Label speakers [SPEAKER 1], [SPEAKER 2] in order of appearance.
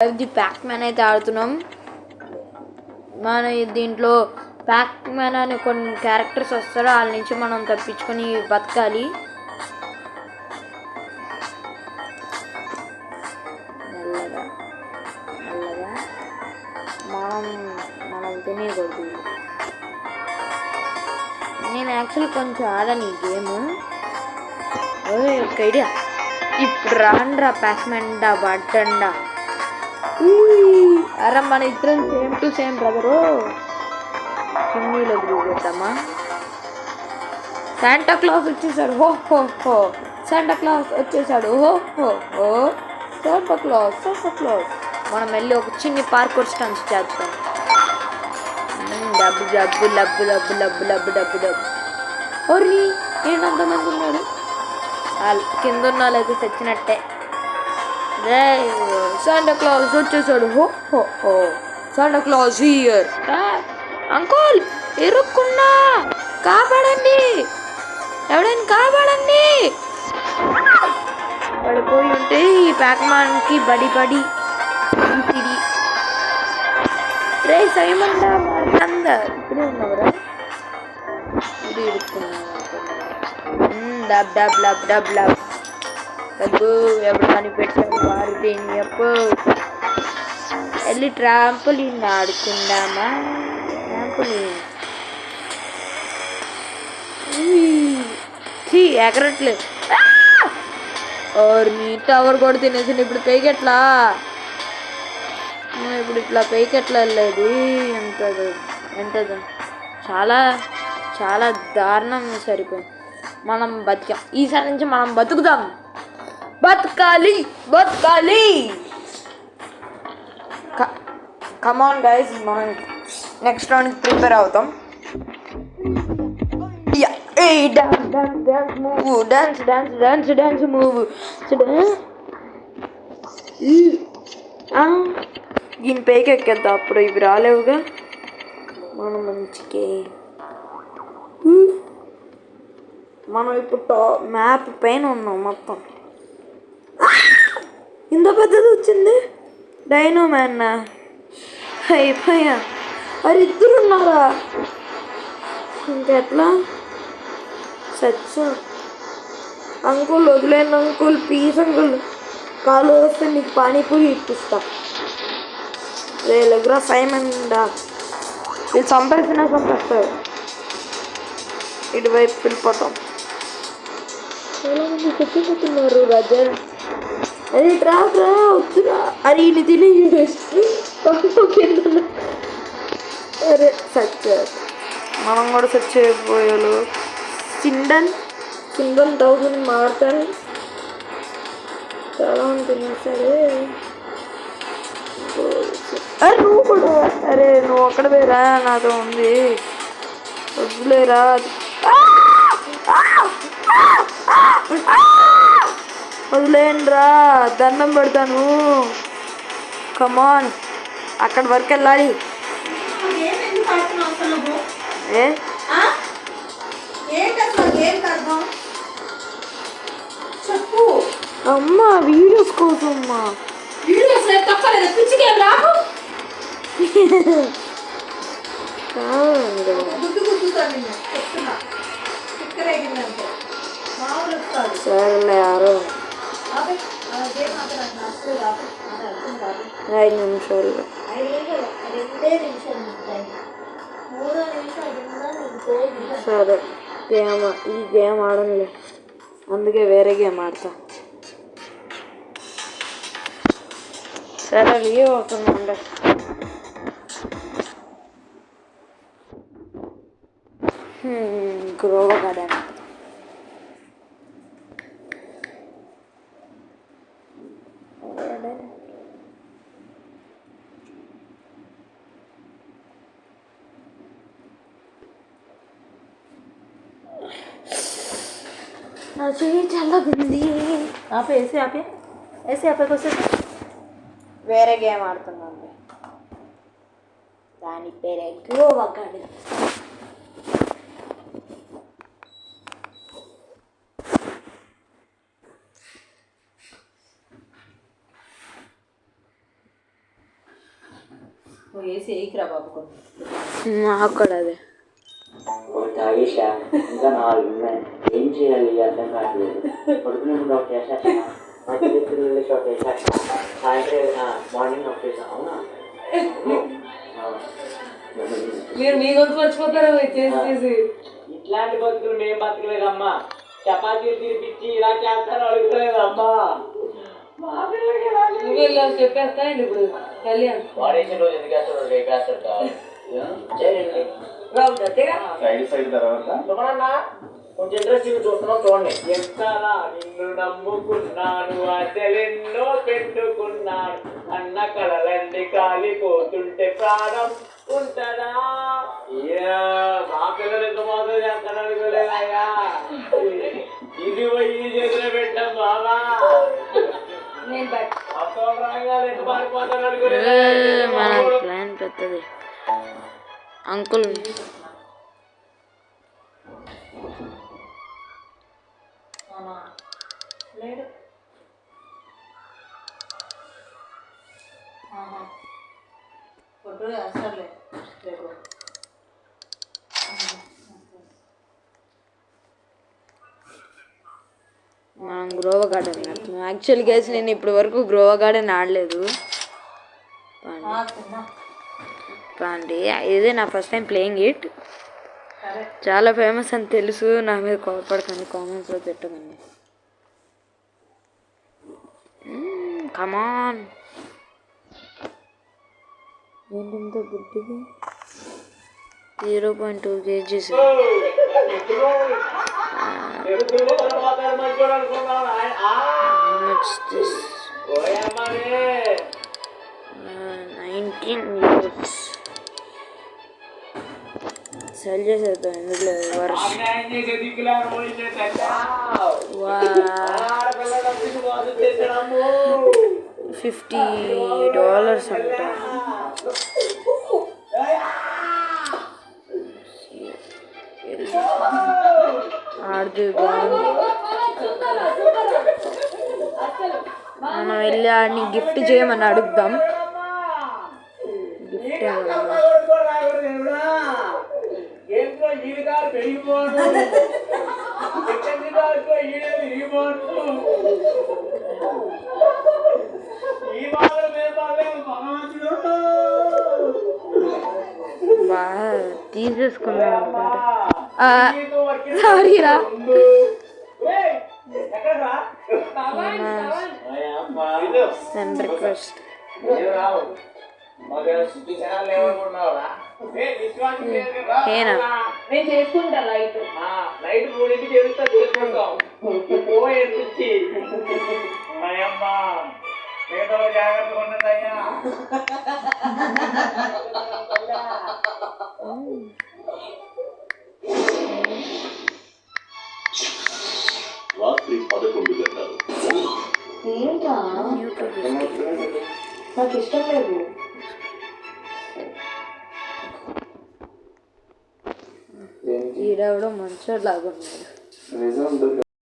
[SPEAKER 1] ఇది pack man అయితే ఆడుతున్నాం. మన దీంట్లో ప్యాక్ మ్యాన్ అనే కొన్ని క్యారెక్టర్స్ వస్తారో వాళ్ళ నుంచి మనం తప్పించుకొని బతకాలి. మెల్లగా మెల్లగా మనం తినేయకూడదు. నేను యాక్చువల్లీ కొంచెం ఆడాను ఈ గేమ్. ఒక ఐడియా, ఇప్పుడు రాండ్రా ప్యాక్ మ్యాన్ బడ్డండా. అరే మన ఇద్దరం సేమ్ టు సేమ్ బ్రదరు. చిన్నీలో చేద్దామా? శాంటా క్లాస్ వచ్చేసాడు. హో హో హో శాంటా క్లాస్ వచ్చేసాడు. హో హో హో శాంటా క్లాస్ శాంటా క్లాస్. మనం వెళ్ళి ఒక చిన్ని పార్కౌర్ స్టంట్స్ చేద్దాం. డబ్బు డబ్బు లబ్బు లబ్బు లబ్బు లబ్బు డబ్బు డబ్బు. ఓరి ఏంటంతమంది ఉన్నాడు. కింద ఉన్న వాళ్ళైతే తెచ్చినట్టే. శాంటా క్లాస్ వచ్చేసాడు. హో హో హో శాంటా క్లాస్ హియర్. అంకుల్ ఇరుక్కున్నా, కాపాడండి, ఎవడైనా కాపాడండి. పడిపోయి ఉంటే ఈ ప్యాక్ మ్యాన్కి బడి బడి తిడి. రే సైమండా అందరు ఇప్పుడే ఉన్నవరా. ఇది ఇరుక్కున్నా. Dub dub lub dub lub dub. ఎవరు కనిపెట్టాడు వారిది చెప్పు. వెళ్ళి ట్రాంపోలిన్ ఆడుకుందామా? ట్రాంపోలిన్ ఎగరట్లేదు. నీ టవర్ కూడా తినేసి ఇప్పుడు పైకి ఎట్లా? ఇప్పుడు ఇట్లా పైకి ఎట్లా వెళ్ళలేదు? ఎంతది చాలా చాలా దారుణంగా సరిపోయింది. మనం బతికాం. ఈసారి నుంచి మనం బతుకుదాం. బతకాలి బతకాలి. కమాన్ గైస్, మనం నెక్స్ట్ రౌండ్ ప్రిపేర్ అవుతాం. Dance move, dance dance dance dance move. దీని పైకి ఎక్కేద్దాం. అప్పుడు ఇవి రాలేవుగా. మనం మంచికి మనం ఇప్పుడు మ్యాప్ పైన ఉన్నాం మొత్తం. ఇంత పెద్దది వచ్చింది. డైనో మ్యాన్ అయిపోయా. అది ఇద్దరు ఉన్నారా? ఇంకెట్లా? సచ్చ అంకుల్ వదిలేను అంకుల్, ప్లీజ్ అంకుల్. కాలు వస్తే నీకు పానీపూరి ఇప్పిస్తా. రేలగ్రా సైమండా. వీళ్ళు చంపేస్తారు. ఇటువైపు వెళ్ళిపోతాం. చాలా మంది చచ్చిపోతున్నారు రాజా. అరే ట్రాక్రా వద్దురా. అరే ఇది తిని అరే సచ్చారు. మనం కూడా సచ్ అయిపోయాలు. సిండన్ 1000 మారుతారు. చాలా మంది తినేసరే. అరే నువ్వు కూడా. అరే నువ్వు అక్కడ వేరా, నాతో ఉంది. వద్దులేరా. వదిలేండ్రా, దండం పెడతాను. కమాన్, అక్కడి వరకు వెళ్ళాలి. అమ్మా వీడియోస్ కోసం అమ్మా. సరేలే ఆరో 5 నిమిషాలు. సరే ఈ గేమ్ ఆడనులే, అందుకే వేరే గేమ్ ఆడతా. సరే రియో అవుతుందండి. గ్రోవ గార్డెన్. నా చెయ్యి చల్లగుంది. వేసే వేరే గేమ్ ఆడుతున్నాండి. దాని పేరే గ్రోవ గార్డెన్.
[SPEAKER 2] వేసి వేయికిరా బాబు కొన్ని.
[SPEAKER 1] నాకు కూడా అదే.
[SPEAKER 3] తాగేసా ఇంకా 4 ఉన్నాయి. ఏం చేయాలి అర్థం కావట్లేదు. పడుకునే ముందు ఒక చేసేస్తా, మధ్యలో వెళ్ళేసి ఒక చేసేస్తా, సాయంత్రం మార్నింగ్ ఒక చేసా. అవునా
[SPEAKER 2] మీరు మీ గొంతు మర్చిపోతారా చేసి చేసి.
[SPEAKER 3] ఇట్లాంటి బతుకులు మేము బతకలేదమ్మా. చపాతీలు తినిపించి ఇలా చేస్తాను అడుగుతలేదమ్మా.
[SPEAKER 2] నువ్వు చెప్పేస్తా ఇప్పుడు కళ్యాణ్
[SPEAKER 3] వాడేసిన రోజు ఎందుకు వేస్తాడు, రేపు వేస్తాడు కావాలి. సైడ్ తర్వాత కొంచెం ఇంట్రెస్టింగ్ చూస్తున్నాం చూడండి. ఎంతలా నిన్ను నమ్ముకున్నాను, అసలెన్నో పెట్టుకున్నాను, అన్న కళలన్నీ కాలిపోతుంటే ప్రాణం ఉంటదా. మా పిల్లలు ఎంత మోసం చేస్తాను అనుకోలేదయ్యా. ఇది పోయి చేతిలో పెట్టాం బాబా.
[SPEAKER 1] మన ప్లాన్ పెద్దది అంకుల్.
[SPEAKER 2] లేడు. ఫోటో వేస్తారులే రేపు.
[SPEAKER 1] మనం గ్రోవా గార్డెన్ ఆడుతున్నాం. యాక్చువల్ గైస్ నేను ఇప్పటి వరకు గ్రోవా గార్డెన్ ఆడలేదు. పాండి ఇదే నా ఫస్ట్ టైం ప్లేయింగ్ ఇట్. చాలా ఫేమస్ అని తెలుసు. నా మీద కోపడకండి, కామెంట్స్లో పెట్టకండి. కమాన్ ఏంటంత గుడ్డిగా 0.2 kgs. Much this 19 euros. Cell చేసేద్దాం ఎందుకు వర్షం. $50 అంట. ఆడితే బాగుంది. మనం వెళ్ళి ఆడిని గిఫ్ట్ చేయమని అడుగుదాం. గిఫ్ట్ బాగా తీసేసుకున్నాం అనుకుంటా. సారీరా. Send request.
[SPEAKER 2] నేను చేసుకుంటా లైట్
[SPEAKER 3] నైట్ 3ంటికి చేస్తా చేసుకుంటాం. జాగ్రత్తగా ఉన్నదయ్యా.
[SPEAKER 4] రాత్రి 11 గంటలు.
[SPEAKER 2] ఏంటా నాకు ఇష్టం లేదు.
[SPEAKER 1] ఈడెవడో మంచోడు లాగా ఉన్నాడు.